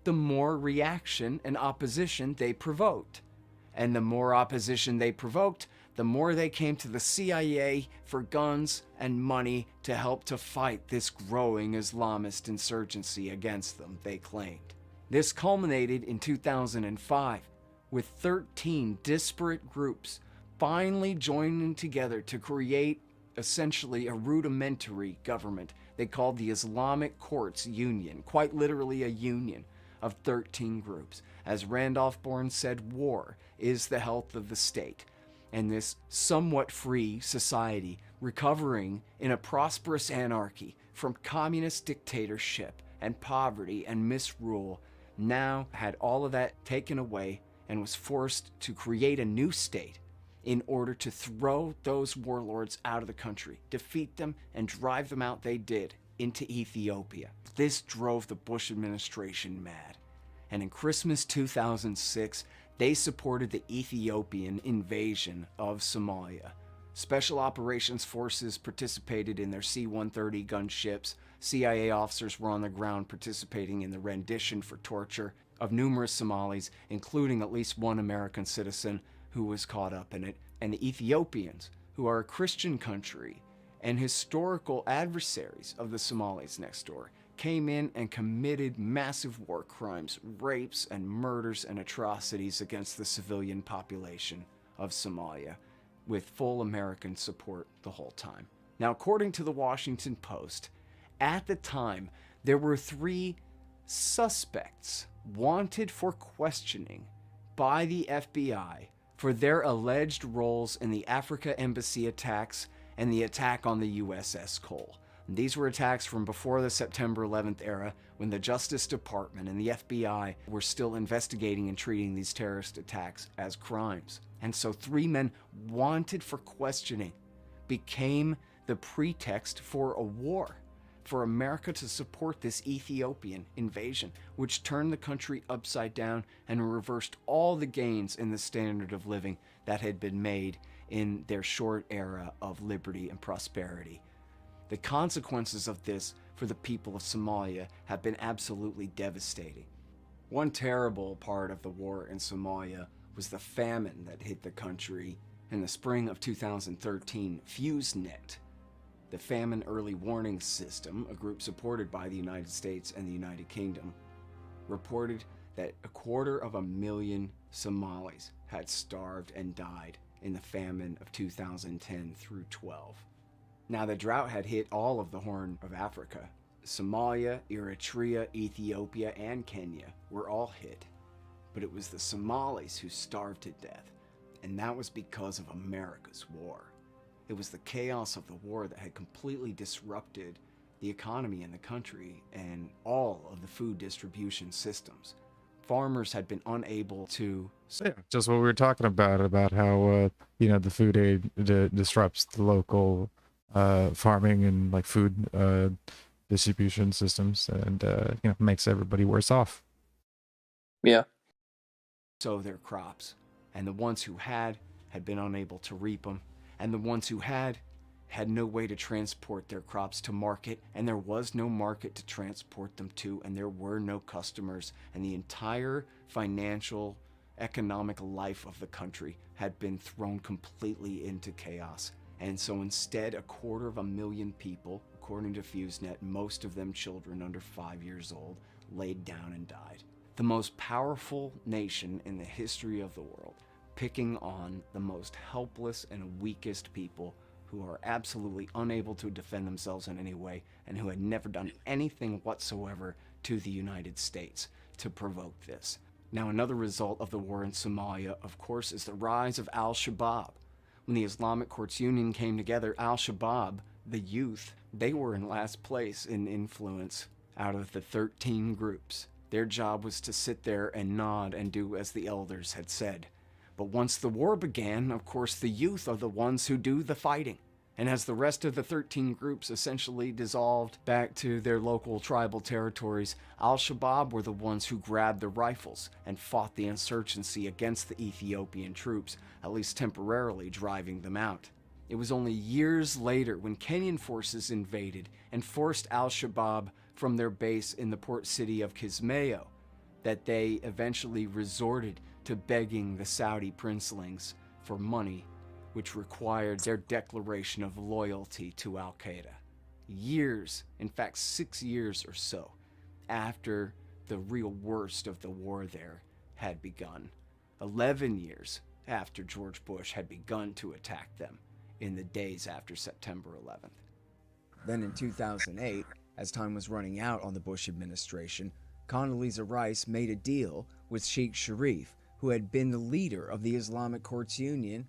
the more reaction and opposition they provoked. And the more opposition they provoked, the more they came to the CIA for guns and money to help to fight this growing Islamist insurgency against them, they claimed. This culminated in 2005, with 13 disparate groups finally joining together to create essentially a rudimentary government they called the Islamic Courts Union, quite literally a union of 13 groups. As Randolph Bourne said, war is the health of the state. And this somewhat free society recovering in a prosperous anarchy from communist dictatorship and poverty and misrule, now had all of that taken away and was forced to create a new state in order to throw those warlords out of the country, defeat them, and drive them out. They did into Ethiopia. This drove the Bush administration mad. And in Christmas 2006, they supported the Ethiopian invasion of Somalia. Special Operations Forces participated in their C-130 gunships. CIA officers were on the ground participating in the rendition for torture of numerous Somalis, including at least one American citizen who was caught up in it. And the Ethiopians, who are a Christian country and historical adversaries of the Somalis next door, came in and committed massive war crimes, rapes and murders and atrocities against the civilian population of Somalia, with full American support the whole time. Now, according to the Washington Post, at the time, there were 3 suspects wanted for questioning by the FBI for their alleged roles in the Africa Embassy attacks and the attack on the USS Cole. These were attacks from before the September 11th era, when the Justice Department and the FBI were still investigating and treating these terrorist attacks as crimes. And so 3 men wanted for questioning became the pretext for a war, for America to support this Ethiopian invasion, which turned the country upside down and reversed all the gains in the standard of living that had been made in their short era of liberty and prosperity. The consequences of this for the people of Somalia have been absolutely devastating. One terrible part of the war in Somalia was the famine that hit the country in the spring of 2013. FuseNet, the Famine Early Warning System, a group supported by the United States and the United Kingdom, reported that 250,000 Somalis had starved and died in the famine of 2010 through 12. Now, the drought had hit all of the Horn of Africa. Somalia, Eritrea, Ethiopia, and Kenya were all hit. But it was the Somalis who starved to death, and that was because of America's war. It was the chaos of the war that had completely disrupted the economy in the country and all of the food distribution systems. Farmers had been unable to... Yeah, just what we were talking about how, the food aid disrupts the local farming and like food distribution systems, and makes everybody worse off. Yeah. sow their crops, and the ones who had been unable to reap them, and the ones who had no way to transport their crops to market, and there was no market to transport them to, and there were no customers, and the entire financial, economic life of the country had been thrown completely into chaos. And so instead, 250,000 people, according to FuseNet, most of them children under 5 years old, laid down and died. The most powerful nation in the history of the world, picking on the most helpless and weakest people who are absolutely unable to defend themselves in any way, and who had never done anything whatsoever to the United States to provoke this. Now, another result of the war in Somalia, of course, is the rise of al-Shabaab. When the Islamic Courts Union came together, al-Shabaab, the youth, they were in last place in influence out of the 13 groups. Their job was to sit there and nod and do as the elders had said. But once the war began, of course, the youth are the ones who do the fighting. And as the rest of the 13 groups essentially dissolved back to their local tribal territories, al-Shabaab were the ones who grabbed the rifles and fought the insurgency against the Ethiopian troops, at least temporarily driving them out. It was only years later, when Kenyan forces invaded and forced al-Shabaab from their base in the port city of Kismayo, that they eventually resorted to begging the Saudi princelings for money, which required their declaration of loyalty to al-Qaeda. Years, in fact 6 years or so, after the real worst of the war there had begun. 11 years after George Bush had begun to attack them in the days after September 11th. Then in 2008, as time was running out on the Bush administration, Condoleezza Rice made a deal with Sheikh Sharif, who had been the leader of the Islamic Courts Union,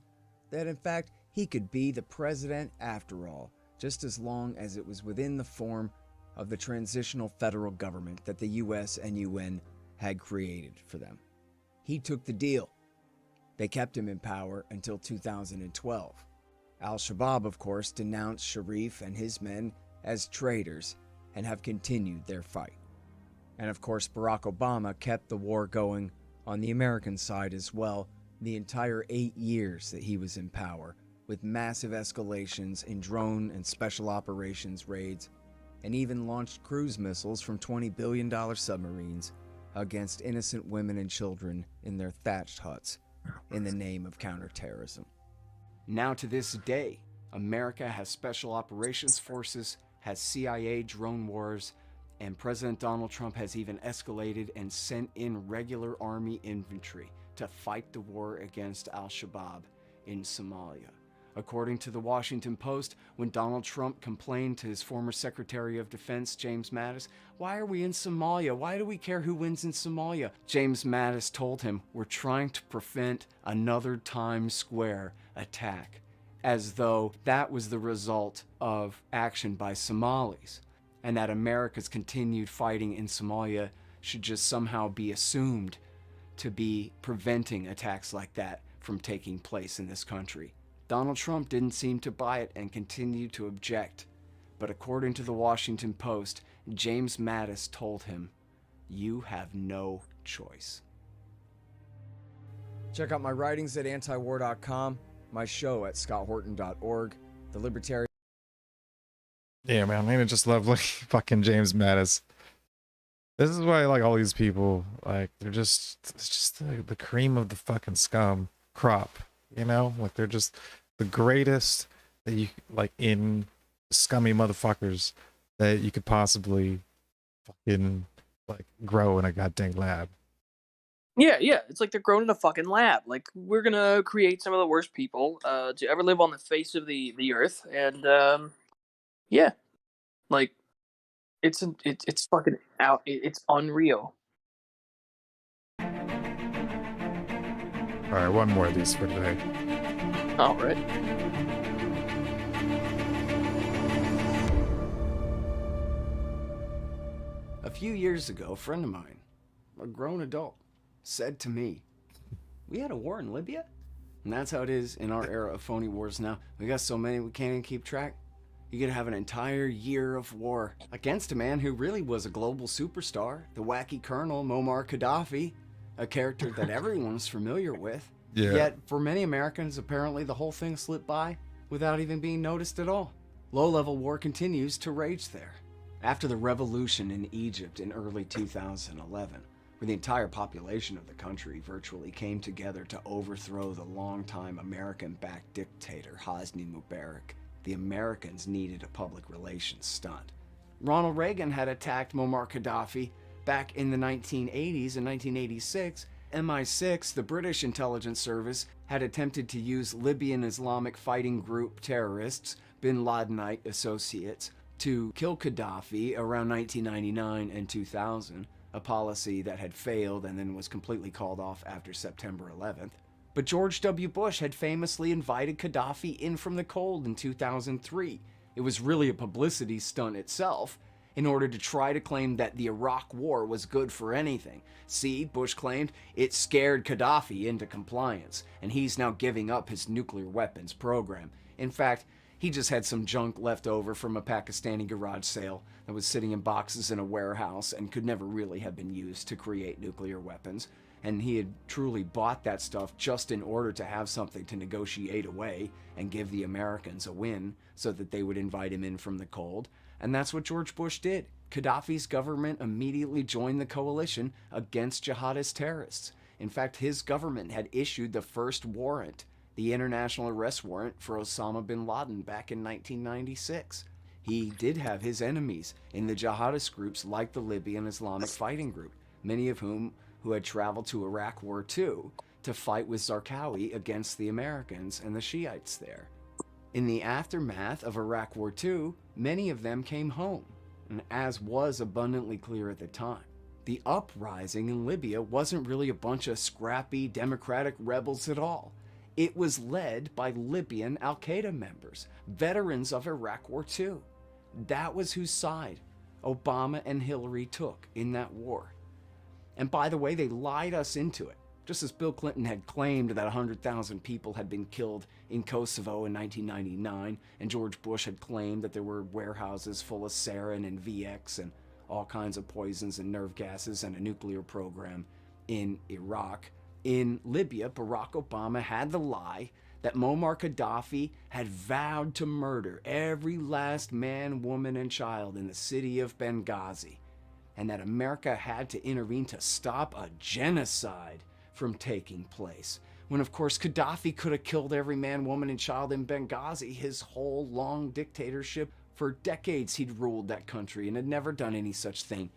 that in fact he could be the president after all, just as long as it was within the form of the transitional federal government that the US and UN had created for them. He took the deal. They kept him in power until 2012. Al-Shabaab, of course, denounced Sharif and his men as traitors and have continued their fight. And of course, Barack Obama kept the war going on the American side as well the entire 8 years that he was in power, with massive escalations in drone and special operations raids, and even launched cruise missiles from $20 billion submarines against innocent women and children in their thatched huts in the name of counterterrorism. Now to this day, America has special operations forces, has CIA drone wars, and President Donald Trump has even escalated and sent in regular army infantry to fight the war against Al-Shabaab in Somalia. According to the Washington Post, when Donald Trump complained to his former Secretary of Defense, James Mattis, "Why are we in Somalia? Why do we care who wins in Somalia?" James Mattis told him, "We're trying to prevent another Times Square attack," as though that was the result of action by Somalis, and that America's continued fighting in Somalia should just somehow be assumed to be preventing attacks like that from taking place in this country. Donald Trump didn't seem to buy it and continued to object. But according to the Washington Post, James Mattis told him, "You have no choice." Check out my writings at antiwar.com, my show at scotthorton.org, the Libertarian. Yeah, man, I just love like fucking James Mattis. This is why I like all these people. Like they're just, it's just the cream of the fucking scum crop. You know, like they're just the greatest that you like in scummy motherfuckers that you could possibly fucking like grow in a goddamn lab. Yeah, it's like they're grown in a fucking lab. Like we're gonna create some of the worst people to ever live on the face of the earth, and yeah, like it's fucking out. It's unreal. All right, one more of these for today. All right. A few years ago, a friend of mine, a grown adult, said to me, "We had a war in Libya?" And that's how it is in our era of phony wars now. We got so many we can't even keep track. You could have an entire year of war against a man who really was a global superstar, the wacky Colonel Muammar Gaddafi, a character that everyone's familiar with. Yeah. Yet, for many Americans, apparently the whole thing slipped by without even being noticed at all. Low-level war continues to rage there. After the revolution in Egypt in early 2011, where the entire population of the country virtually came together to overthrow the longtime American-backed dictator Hosni Mubarak, the Americans needed a public relations stunt. Ronald Reagan had attacked Muammar Gaddafi back in the 1980s. In 1986, MI6, the British intelligence service, had attempted to use Libyan Islamic fighting group terrorists, bin Ladenite associates, to kill Gaddafi around 1999 and 2000, a policy that had failed and then was completely called off after September 11th. But George W. Bush had famously invited Gaddafi in from the cold in 2003. It was really a publicity stunt itself, in order to try to claim that the Iraq War was good for anything. See, Bush claimed, it scared Gaddafi into compliance, and he's now giving up his nuclear weapons program. In fact, he just had some junk left over from a Pakistani garage sale that was sitting in boxes in a warehouse and could never really have been used to create nuclear weapons. And he had truly bought that stuff just in order to have something to negotiate away and give the Americans a win so that they would invite him in from the cold. And that's what George Bush did. Gaddafi's government immediately joined the coalition against jihadist terrorists. In fact, his government had issued the first warrant, the international arrest warrant for Osama bin Laden back in 1996. He did have his enemies in the jihadist groups like the Libyan Islamic Fighting Group, many of whom who had traveled to Iraq War II to fight with Zarqawi against the Americans and the Shiites there. In the aftermath of Iraq War II, many of them came home, and as was abundantly clear at the time, the uprising in Libya wasn't really a bunch of scrappy democratic rebels at all. It was led by Libyan Al-Qaeda members, veterans of Iraq War II. That was whose side Obama and Hillary took in that war. And by the way, they lied us into it. Just as Bill Clinton had claimed that 100,000 people had been killed in Kosovo in 1999, and George Bush had claimed that there were warehouses full of sarin and VX and all kinds of poisons and nerve gases and a nuclear program in Iraq. In Libya, Barack Obama had the lie that Muammar Gaddafi had vowed to murder every last man, woman, and child in the city of Benghazi, and that America had to intervene to stop a genocide from taking place. When, of course, Gaddafi could have killed every man, woman, and child in Benghazi his whole long dictatorship. For decades, he'd ruled that country and had never done any such thing.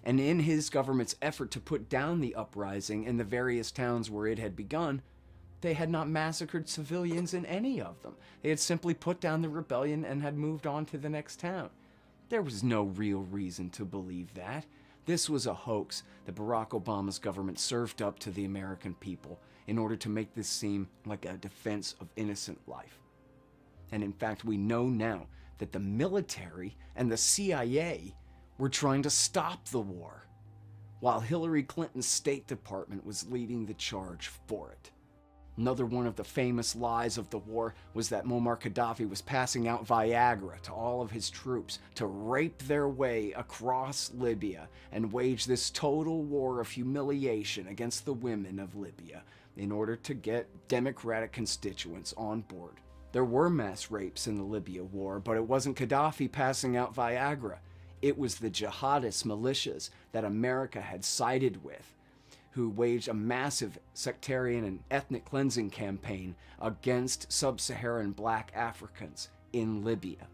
And in his government's effort to put down the uprising in the various towns where it had begun, they had not massacred civilians in any of them. They had simply put down the rebellion and had moved on to the next town. There was no real reason to believe that. This was a hoax that Barack Obama's government served up to the American people in order to make this seem like a defense of innocent life. And in fact, we know now that the military and the CIA were trying to stop the war, while Hillary Clinton's State Department was leading the charge for it. Another one of the famous lies of the war was that Muammar Gaddafi was passing out Viagra to all of his troops to rape their way across Libya and wage this total war of humiliation against the women of Libya in order to get Democratic constituents on board. There were mass rapes in the Libya war, but it wasn't Gaddafi passing out Viagra. It was the jihadist militias that America had sided with, who waged a massive sectarian and ethnic cleansing campaign against sub-Saharan black Africans in Libya.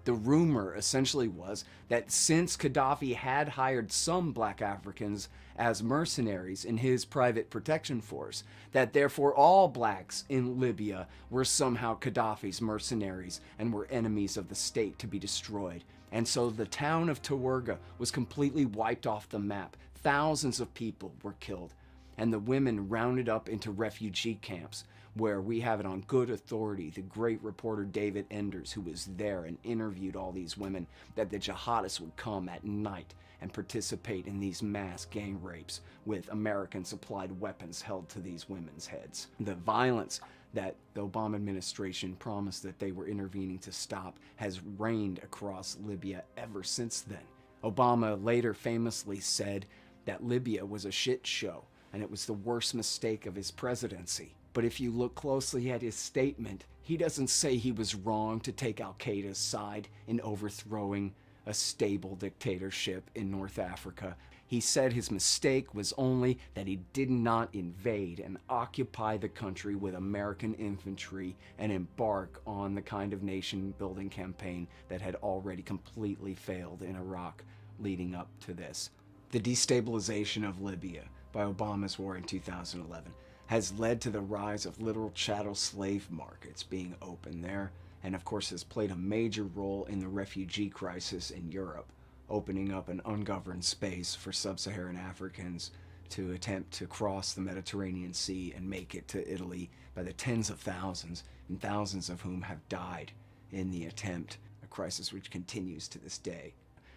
The rumor essentially was that since Gaddafi had hired some black Africans as mercenaries in his private protection force, that therefore all blacks in Libya were somehow Gaddafi's mercenaries and were enemies of the state to be destroyed. And so the town of Tawerga was completely wiped off the map. Thousands of people were killed, and the women rounded up into refugee camps, where we have it on good authority, the great reporter David Enders, who was there and interviewed all these women, that the jihadists would come at night and participate in these mass gang rapes with American-supplied weapons held to these women's heads. The violence that the Obama administration promised that they were intervening to stop has reigned across Libya ever since then. Obama later famously said that Libya was a shit show, and it was the worst mistake of his presidency. But if you look closely at his statement, he doesn't say he was wrong to take Al-Qaeda's side in overthrowing a stable dictatorship in North Africa. He said his mistake was only that he did not invade and occupy the country with American infantry and embark on the kind of nation-building campaign that had already completely failed in Iraq leading up to this. The destabilization of Libya by Obama's war in 2011 has led to the rise of literal chattel slave markets being opened there, and of course has played a major role in the refugee crisis in Europe, opening up an ungoverned space for sub-Saharan Africans to attempt to cross the Mediterranean Sea and make it to Italy by the tens of thousands, and thousands of whom have died in the attempt, a crisis which continues to this day.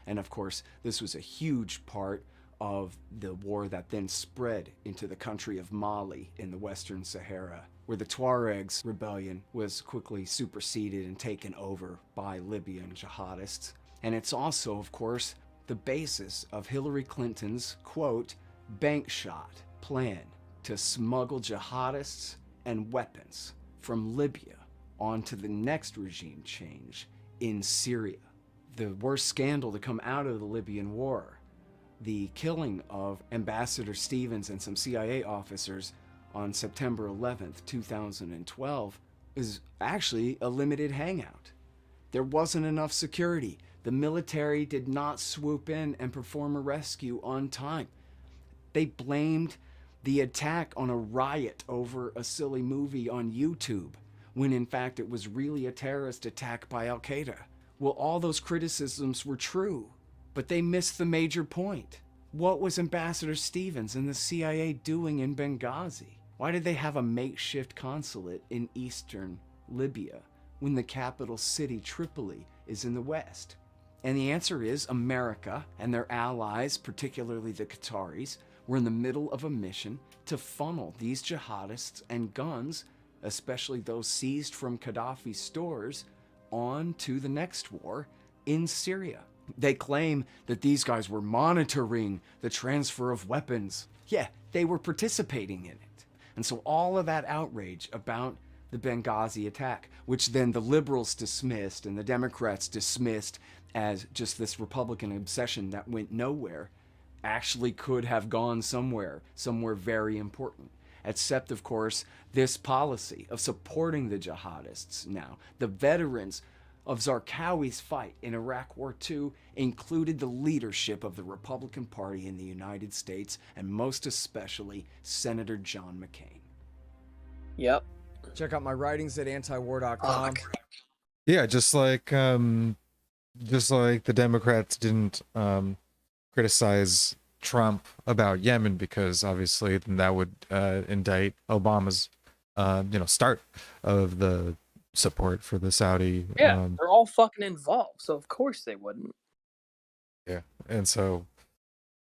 And of course, this was a huge part of the war that then spread into the country of Mali in the Western Sahara, where the Tuaregs rebellion was quickly superseded and taken over by Libyan jihadists. And it's also, of course, the basis of Hillary Clinton's, quote, bank shot plan to smuggle jihadists and weapons from Libya onto the next regime change in Syria. The worst scandal to come out of the Libyan war, the killing of Ambassador Stevens and some CIA officers on September 11th, 2012, is actually a limited hangout. There wasn't enough security. The military did not swoop in and perform a rescue on time. They blamed the attack on a riot over a silly movie on YouTube, when in fact it was really a terrorist attack by Al-Qaeda. Well, all those criticisms were true, but they missed the major point. What was Ambassador Stevens and the CIA doing in Benghazi? Why did they have a makeshift consulate in eastern Libya when the capital city, Tripoli, is in the west? And the answer is America and their allies, particularly the Qataris, were in the middle of a mission to funnel these jihadists and guns, especially those seized from Gaddafi's stores, on to the next war in Syria. They claim that these guys were monitoring the transfer of weapons. Yeah, they were participating in it. And so all of that outrage about the Benghazi attack, which then the liberals dismissed and the Democrats dismissed as just this Republican obsession that went nowhere, actually could have gone somewhere very important. Except, of course, this policy of supporting the jihadists now. The veterans of Zarqawi's fight in Iraq War II included the leadership of the Republican Party in the United States, and most especially Senator John McCain. Yep. Check out my writings at antiwar.com. Yeah, just like the Democrats didn't criticize Trump about Yemen, because obviously then that would indict Obama's start of the support for the Saudi. Yeah, they're all fucking involved, so of course they wouldn't. Yeah, and so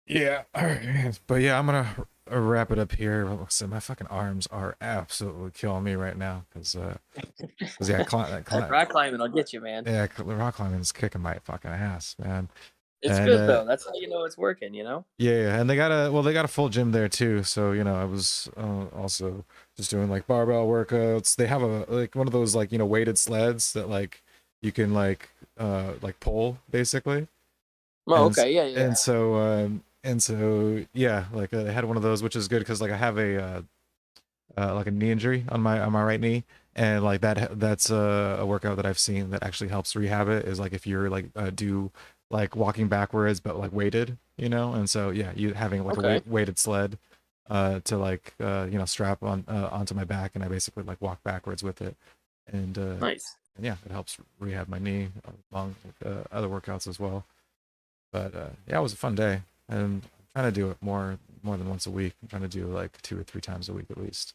yeah, all right. But yeah, I'm gonna wrap it up here. Listen, my fucking arms are absolutely killing me right now because yeah, Rock climbing will get you, man. yeah, rock climbing is kicking my fucking ass, man. It's And, good though. That's how you know it's working, you know? Yeah, and they got a full gym there too. So I was also just doing like barbell workouts. They have one of those like weighted sleds that like you can like pull basically. Oh, And okay, yeah. and so yeah, like I had one of those, which is good because like I have a like a knee injury on my right knee, and like that's a workout that I've seen that actually helps rehab it, is like if you're like do like walking backwards but like weighted, and so yeah, you having like a weighted sled to like strap on onto my back, and I basically like walk backwards with it, and Nice. and yeah, it helps rehab my knee along with other workouts as well. But yeah, it was a fun day, and I'm trying to do it more than once a week. I'm trying to do like 2 or 3 times a week at least.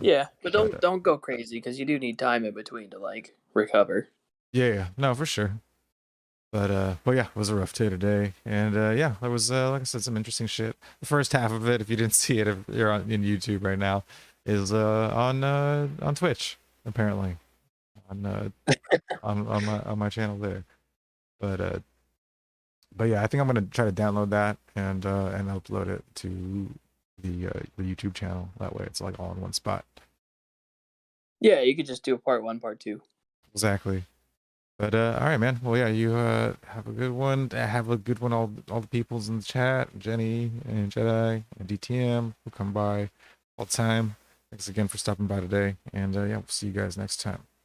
Yeah, but don't go crazy, because you do need time in between to like recover. Yeah, no, for sure. But yeah, it was a rough day today, and yeah, there was like I said, some interesting shit. The first half of it, if you didn't see it, if you're in YouTube right now, is on Twitch apparently, on my channel there. But yeah, I think I'm gonna try to download that and upload it to the YouTube channel. That way, it's like all in one spot. Yeah, you could just do a part 1, part 2. Exactly. But all right, man. Well, yeah, you have a good one. Have a good one, all the peoples in the chat, Jenny and Jedi and DTM who come by all the time. Thanks again for stopping by today, and yeah, we'll see you guys next time.